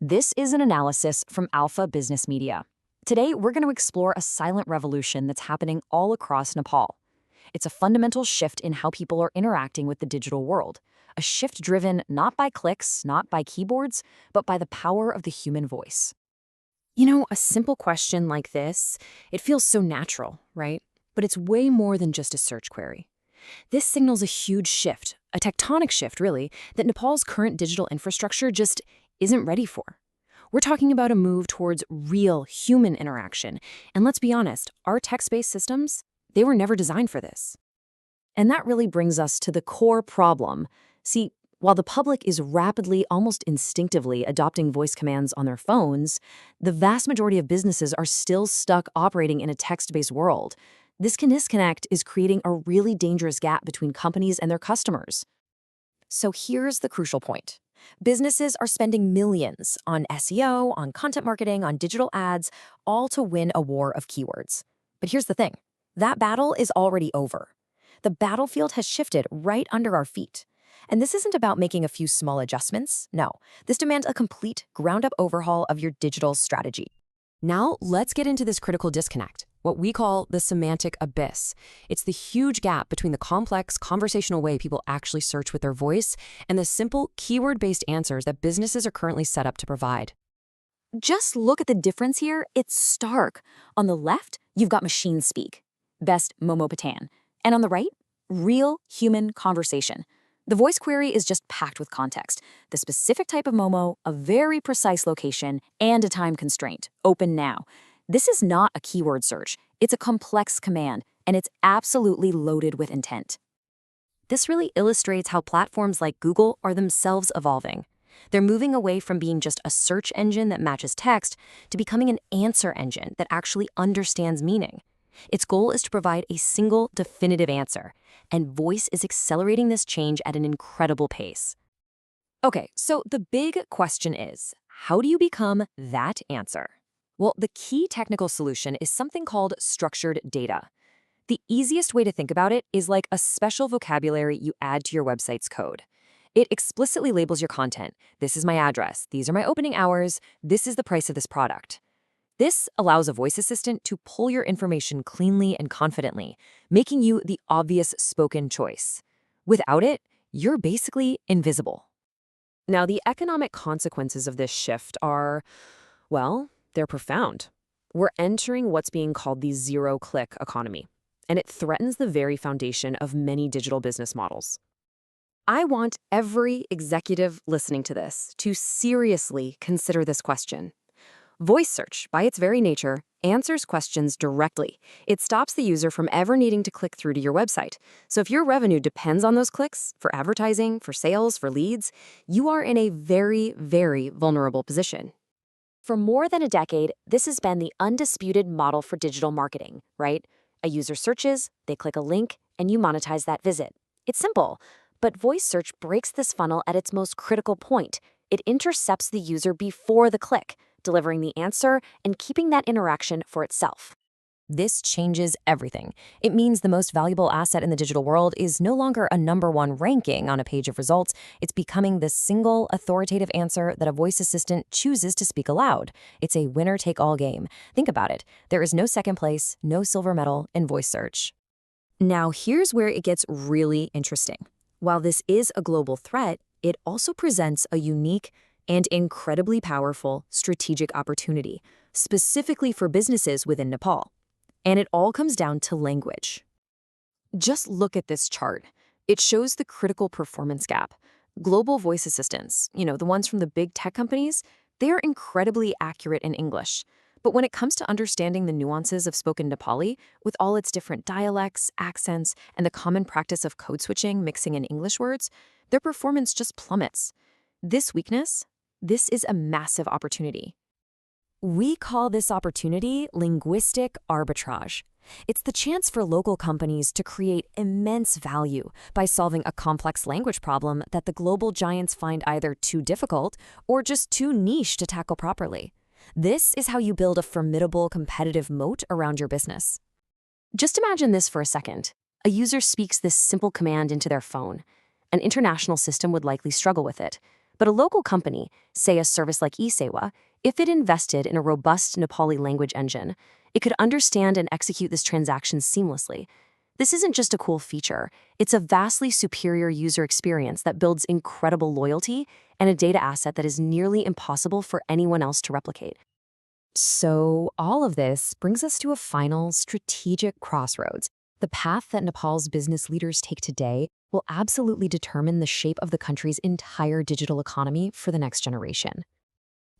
This is an analysis from Alpha Business Media. Today, we're going to explore a silent revolution that's happening all across Nepal. It's a fundamental shift in how people are interacting with the digital world, a shift driven not by clicks, not by keyboards, but by the power of the human voice. A simple question like this, it feels so natural, right? But it's way more than just a search query. This signals a huge shift, a tectonic shift, really, that Nepal's current digital infrastructure just isn't ready for. We're talking about a move towards real human interaction. And let's be honest, our text-based systems, they were never designed for this. And that really brings us to the core problem. See, while the public is rapidly, almost instinctively adopting voice commands on their phones, the vast majority of businesses are still stuck operating in a text-based world. This disconnect is creating a really dangerous gap between companies and their customers. So here's the crucial point. Businesses are spending millions on SEO, on content marketing, on digital ads, all to win a war of keywords. But here's the thing. That battle is already over. The battlefield has shifted right under our feet. And this isn't about making a few small adjustments. No, this demands a complete, ground-up overhaul of your digital strategy. Now, let's get into this critical disconnect, what we call the semantic abyss. It's the huge gap between the complex, conversational way people actually search with their voice and the simple, keyword-based answers that businesses are currently set up to provide. Just look at the difference here. It's stark. On the left, you've got machine speak, best Momo Patan. And on the right, real human conversation. The voice query is just packed with context, the specific type of Momo, a very precise location, and a time constraint, open now. This is not a keyword search. It's a complex command, and it's absolutely loaded with intent. This really illustrates how platforms like Google are themselves evolving. They're moving away from being just a search engine that matches text to becoming an answer engine that actually understands meaning. Its goal is to provide a single, definitive answer, and voice is accelerating this change at an incredible pace. Okay, so the big question is, how do you become that answer? Well, the key technical solution is something called structured data. The easiest way to think about it is like a special vocabulary you add to your website's code. It explicitly labels your content. This is my address. These are my opening hours. This is the price of this product. This allows a voice assistant to pull your information cleanly and confidently, making you the obvious spoken choice. Without it, you're basically invisible. Now, the economic consequences of this shift are, well, they're profound. We're entering what's being called the zero-click economy, and it threatens the very foundation of many digital business models. I want every executive listening to this to seriously consider this question. Voice search, by its very nature, answers questions directly. It stops the user from ever needing to click through to your website. So if your revenue depends on those clicks, for advertising, for sales, for leads, you are in a very, very vulnerable position. For more than a decade, this has been the undisputed model for digital marketing, right? A user searches, they click a link, and you monetize that visit. It's simple, but voice search breaks this funnel at its most critical point. It intercepts the user before the click, delivering the answer and keeping that interaction for itself. This changes everything. It means the most valuable asset in the digital world is no longer a #1 ranking on a page of results. It's becoming the single authoritative answer that a voice assistant chooses to speak aloud. It's a winner-take-all game. Think about it. There is no second place, no silver medal in voice search. Now, here's where it gets really interesting. While this is a global threat, it also presents a unique and incredibly powerful strategic opportunity, specifically for businesses within Nepal. And it all comes down to language. Just look at this chart. It shows the critical performance gap. Global voice assistants, the ones from the big tech companies, they are incredibly accurate in English. But when it comes to understanding the nuances of spoken Nepali, with all its different dialects, accents, and the common practice of code switching, mixing in English words, their performance just plummets. This is a massive opportunity. We call this opportunity linguistic arbitrage. It's the chance for local companies to create immense value by solving a complex language problem that the global giants find either too difficult or just too niche to tackle properly. This is how you build a formidable competitive moat around your business. Just imagine this for a second. A user speaks this simple command into their phone. An international system would likely struggle with it. But a local company, say a service like eSewa, if it invested in a robust Nepali language engine, it could understand and execute this transaction seamlessly. This isn't just a cool feature, it's a vastly superior user experience that builds incredible loyalty and a data asset that is nearly impossible for anyone else to replicate. So, all of this brings us to a final strategic crossroads. The path that Nepal's business leaders take today will absolutely determine the shape of the country's entire digital economy for the next generation.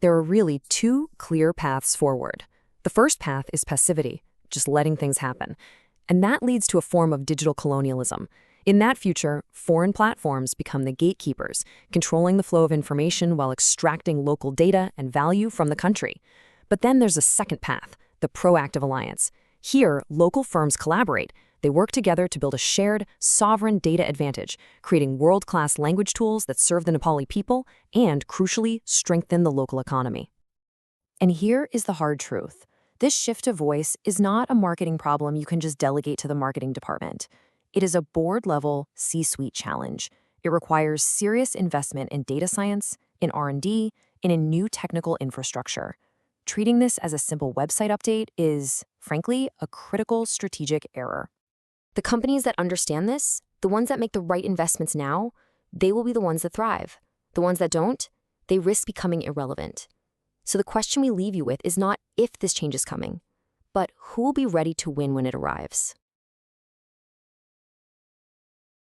There are really two clear paths forward. The first path is passivity, just letting things happen. And that leads to a form of digital colonialism. In that future, foreign platforms become the gatekeepers, controlling the flow of information while extracting local data and value from the country. But then there's a second path, the proactive alliance. Here, local firms collaborate. They work together to build a shared, sovereign data advantage, creating world-class language tools that serve the Nepali people and, crucially, strengthen the local economy. And here is the hard truth. This shift to voice is not a marketing problem you can just delegate to the marketing department. It is a board-level, C-suite challenge. It requires serious investment in data science, in R&D, and in new technical infrastructure. Treating this as a simple website update is, frankly, a critical strategic error. The companies that understand this, the ones that make the right investments now, they will be the ones that thrive. The ones that don't, they risk becoming irrelevant. So the question we leave you with is not if this change is coming, but who will be ready to win when it arrives.